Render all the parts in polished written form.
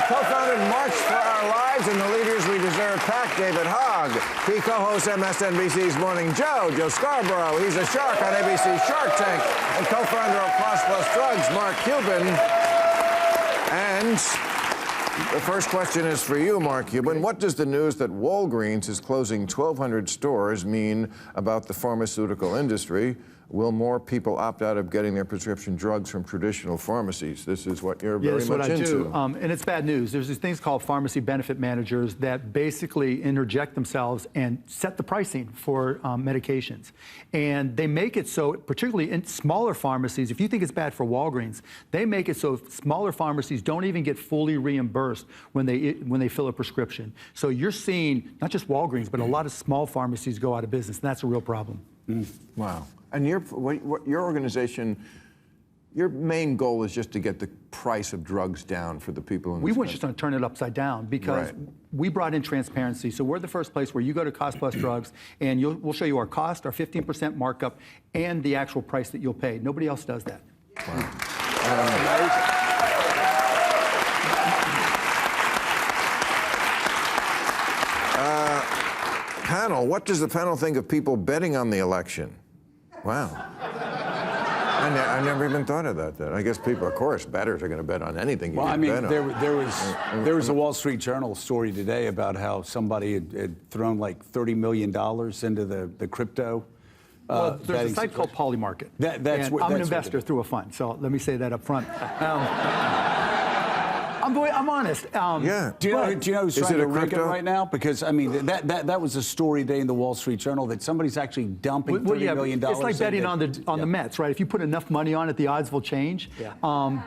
co-founded March for Our Lives and the Leaders We Deserve PAC, David Hogg. He co-hosts MSNBC's Morning Joe Scarborough. He's a shark on ABC's Shark Tank. And co-founder of Cost Plus Drugs, Mark Cuban. And the first question is for you, Mark Cuban. What does the news that Walgreens is closing 1,200 stores mean about the pharmaceutical industry? Will more people opt out of getting their prescription drugs from traditional pharmacies? This is what you're very much into. And it's bad news. There's these things called pharmacy benefit managers that basically interject themselves and set the pricing for medications. And they make it so, particularly in smaller pharmacies, if you think it's bad for Walgreens, they make it so smaller pharmacies don't even get fully reimbursed when they fill a prescription. So you're seeing not just Walgreens, but a lot of small pharmacies go out of business, and that's a real problem. Wow. And your organization, your main goal is just to get the price of drugs down for the people in this We weren't country. just going to turn it upside down because we brought in transparency. So we're the first place where you go to Cost Plus Drugs and we'll show you our cost, our 15% markup, and the actual price that you'll pay. Nobody else does that. Wow. Panel, what does the panel think of people betting on the election? Wow. I never even thought of that. I guess people, of course, bettors are going to bet on anything. Well, I mean, there was a Wall Street Journal story today about how somebody had thrown like $30 million into the crypto. Well, there's a site called Polymarket. I'm an investor through a fund, so let me say that up front. I'm honest. Yeah. Do you know who's trying to rig it right now? Because, I mean, that was a story today in the Wall Street Journal that somebody's actually dumping $30 million. It's like betting on the Mets, right? If you put enough money on it, the odds will change. Yeah.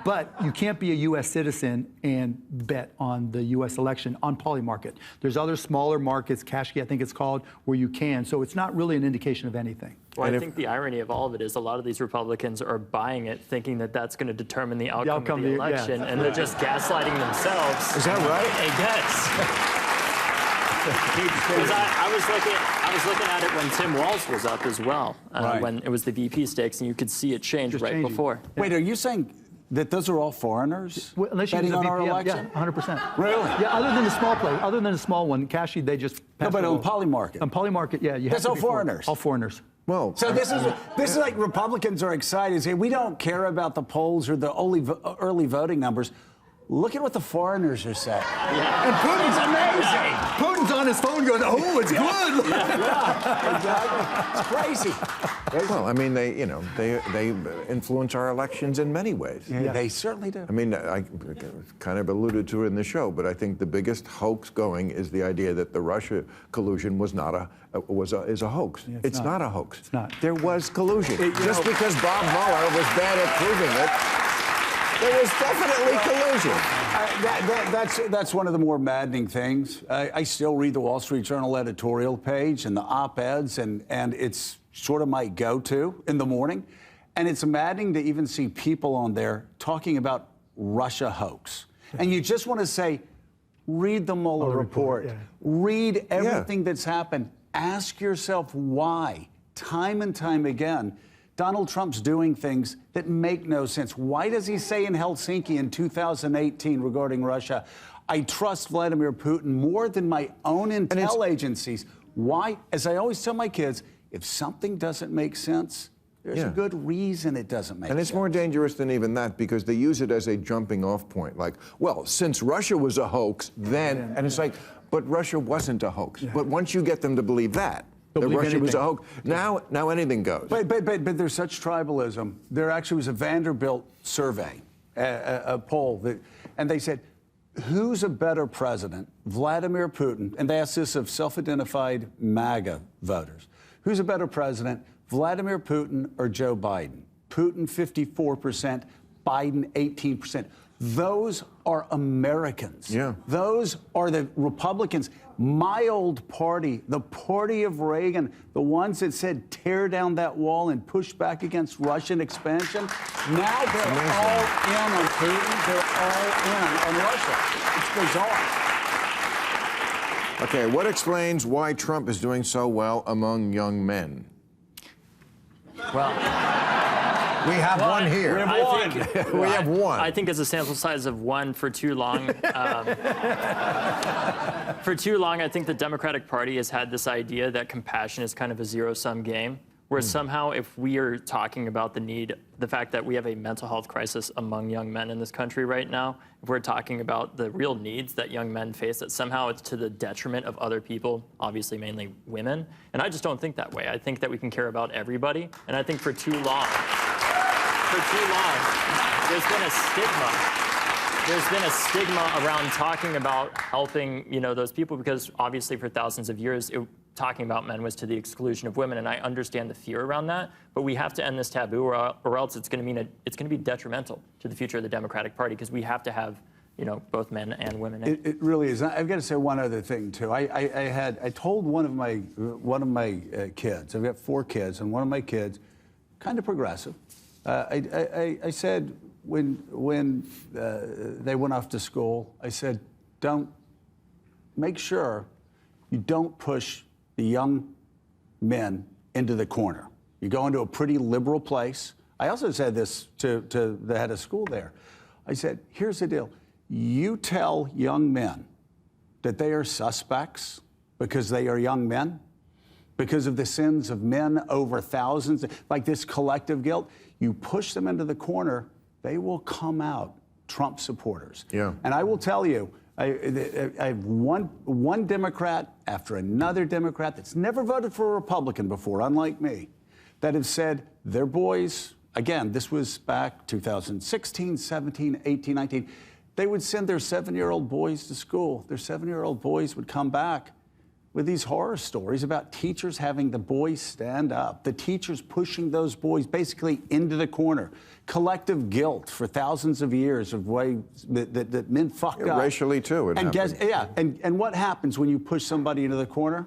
But you can't be a U.S. citizen and bet on the U.S. election on Polymarket. There's other smaller markets, Cashkey, I think it's called, where you can. So it's not really an indication of anything. Well, I think the irony of all of it is a lot of these Republicans are buying it, thinking that that's going to determine the outcome of the election, and they're just gaslighting themselves. Is that right? I guess. Because I was looking at it when Tim Walz was up as well, when it was the VP stakes, and you could see it change before. Wait, are you saying that those are all foreigners unless you betting on our VPN, election? Yeah, 100%. Really? Yeah, other than the small play, other than the small one, Cashkey, they just No, but on Polymarket. On Polymarket, yeah, you have That's to all be foreigners. All foreigners. Well, so this is like Republicans are excited. Say we don't care about the polls or the early voting numbers. Look at what the foreigners are saying. Yeah. And Putin's amazing. Putin's on his phone going, "Oh, it's good." Yeah, exactly. It's crazy. Well, I mean, they influence our elections in many ways. Yeah, they certainly do. I mean, I kind of alluded to it in the show, but I think the biggest hoax going is the idea that the Russia collusion was not is a hoax. Yeah, it's not a hoax. It's not. There was collusion. Just because Bob Mueller was bad at proving it, there was definitely collusion. That's one of the more maddening things. I still read the Wall Street Journal editorial page and the op-eds, and it's sort of my go-to in the morning. And it's maddening to even see people on there talking about Russia hoax. And you just want to say, read the Mueller report. Read everything that's happened. Ask yourself why, time and time again, Donald Trump's doing things that make no sense. Why does he say in Helsinki in 2018 regarding Russia, I trust Vladimir Putin more than my own intel agencies? Why? As I always tell my kids, if something doesn't make sense, there's a good reason it doesn't make sense. And it's more dangerous than even that because they use it as a jumping off point. Like, well, since Russia was a hoax, then, and it's like, but Russia wasn't a hoax. But once you get them to believe that Russia was a hoax, now anything goes. But there's such tribalism. There actually was a Vanderbilt survey, a poll, and they said, who's a better president, Vladimir Putin? And they asked this of self-identified MAGA voters. Who's a better president, Vladimir Putin or Joe Biden? Putin 54%, Biden 18%. Those are Americans. Yeah. Those are the Republicans. My old party, the party of Reagan, the ones that said tear down that wall and push back against Russian expansion, now they're all in on Putin. They're all in on Russia. It's bizarre. Okay, what explains why Trump is doing so well among young men? Well, We have one here. We have one. We have one. I think it's a sample size of one for too long. For too long, I think the Democratic Party has had this idea that compassion is kind of a zero-sum game, where somehow if we are talking about the fact that we have a mental health crisis among young men in this country right now, if we're talking about the real needs that young men face, that somehow it's to the detriment of other people, obviously mainly women. And I just don't think that way. I think that we can care about everybody. And I think for too long, there's been a stigma. There's been a stigma around talking about helping, those people, because obviously for thousands of years, talking about men was to the exclusion of women, and I understand the fear around that. But we have to end this taboo, or else it's going to be detrimental to the future of the Democratic Party, because we have to have, both men and women. It really is. I've got to say one other thing too. I told one of my kids. I've got 4 kids, and one of my kids, kind of progressive. I said when they went off to school, I said, make sure you don't push the young men into the corner. You go into a pretty liberal place. I also said this to the head of school there. I said, here's the deal. You tell young men that they are suspects because they are young men, because of the sins of men over thousands, like this collective guilt. You push them into the corner, they will come out Trump supporters. Yeah. And I will tell you, I have one Democrat after another Democrat that's never voted for a Republican before, unlike me, that have said their boys, again, this was back 2016, 17, 18, 19, they would send their 7-year-old boys to school. Their 7-year-old boys would come back with these horror stories about teachers having the boys stand up, the teachers pushing those boys basically into the corner. Collective guilt for thousands of years of ways that men fucked up. Racially, too. And what happens when you push somebody into the corner?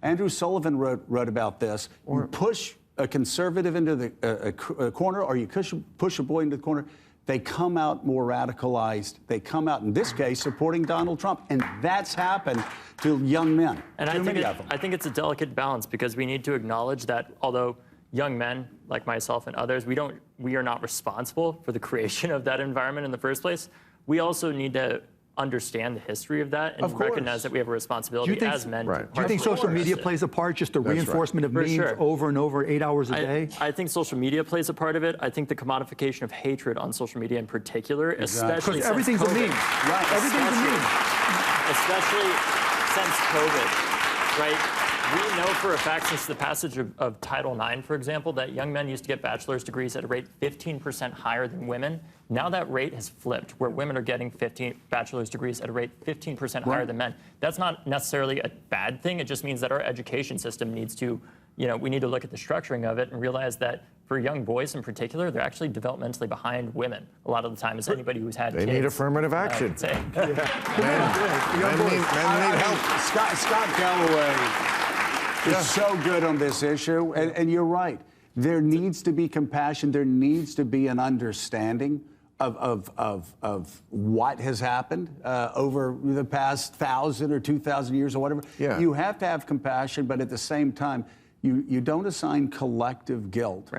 Andrew Sullivan wrote about this. You push a conservative into the corner, or you push a boy into the corner, they come out more radicalized. They come out, in this case, supporting Donald Trump. And that's happened to young men. And I think it's a delicate balance, because we need to acknowledge that although young men like myself and others, we are not responsible for the creation of that environment in the first place, we also need to understand the history of that and recognize that we have a responsibility as men. Right. Do you think social media plays a part, just the reinforcement of memes over and over 8 hours a day? I think social media plays a part of it. I think the commodification of hatred on social media in particular, especially because everything's a meme. Right. Everything's a meme. Especially since COVID, right? We know for a fact, since the passage of Title IX, for example, that young men used to get bachelor's degrees at a rate 15% higher than women. Now that rate has flipped, where women are getting bachelor's degrees at a rate 15% higher than men. That's not necessarily a bad thing. It just means that our education system needs to, we need to look at the structuring of it and realize that for young boys in particular, they're actually developmentally behind women a lot of the time, as anybody who's had kids. They need affirmative action. Men need help. Scott Galloway is so good on this issue, and you're right. There needs to be compassion. There needs to be an understanding of what has happened over the past 1,000 or 2,000 years or whatever. Yeah. You have to have compassion, but at the same time, you don't assign collective guilt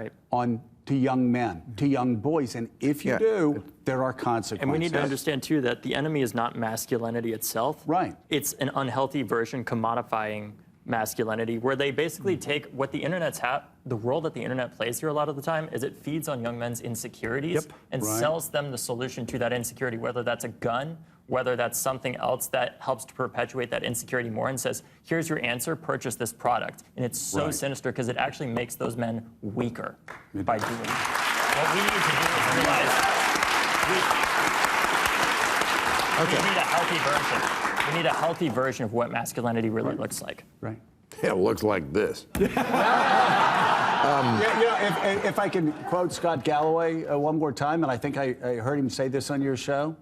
to young men, to young boys. And if you do, there are consequences. And we need to understand, too, that the enemy is not masculinity itself. Right. It's an unhealthy version commodifying masculinity, where they basically take what the internet's the role that the internet plays here a lot of the time is it feeds on young men's insecurities and sells them the solution to that insecurity, whether that's a gun, whether that's something else that helps to perpetuate that insecurity more, and says, here's your answer, purchase this product. And it's so sinister, because it actually makes those men weaker by doing it. What we need to do is realize we need a healthy version. We need a healthy version of what masculinity really looks like. Right. It looks like this. If I can quote Scott Galloway one more time, and I think I heard him say this on your show.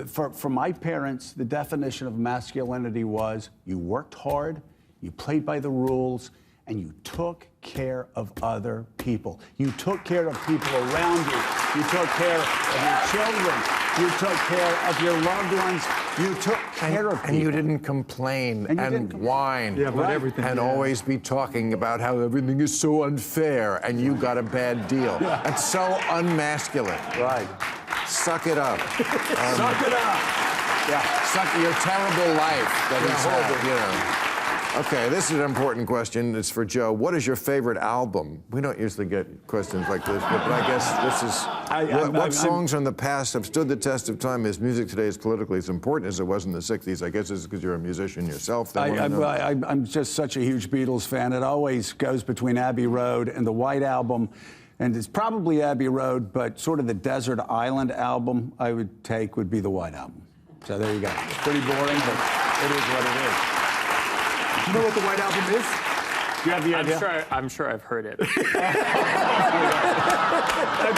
For my parents, the definition of masculinity was you worked hard, you played by the rules, and you took care of other people. You took care of people around you. You took care of your children. You took care of your loved ones. You took care of people. And you didn't complain and whine. Yeah, about everything. And always be talking about how everything is so unfair and you got a bad deal. Yeah. That's so unmasculine. Right. Suck it up. Suck it up. Yeah. Suck your terrible life that Yeah, he's had, horrible. you know. Okay, this is an important question. It's for Joe. What is your favorite album? We don't usually get questions like this, but I guess this is... what songs from the past have stood the test of time as music today is politically as important as it was in the 60s? I guess it's because you're a musician yourself. I'm just such a huge Beatles fan. It always goes between Abbey Road and the White Album. And it's probably Abbey Road, but sort of the Desert Island album I would take would be the White Album. So there you go. It's pretty boring, but it is what it is. Do you know what the White Album is? Do you have the idea? I'm sure I've heard it. A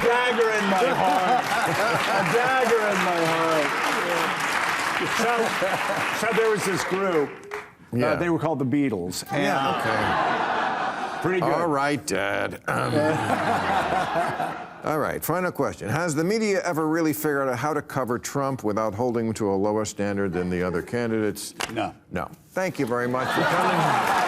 dagger in my heart. A dagger in my heart. So there was this group. Yeah. They were called the Beatles. And Yeah, okay. Pretty good. All right, Dad. All right, final question. Has the media ever really figured out how to cover Trump without holding him to a lower standard than the other candidates? No. No. Thank you very much for coming.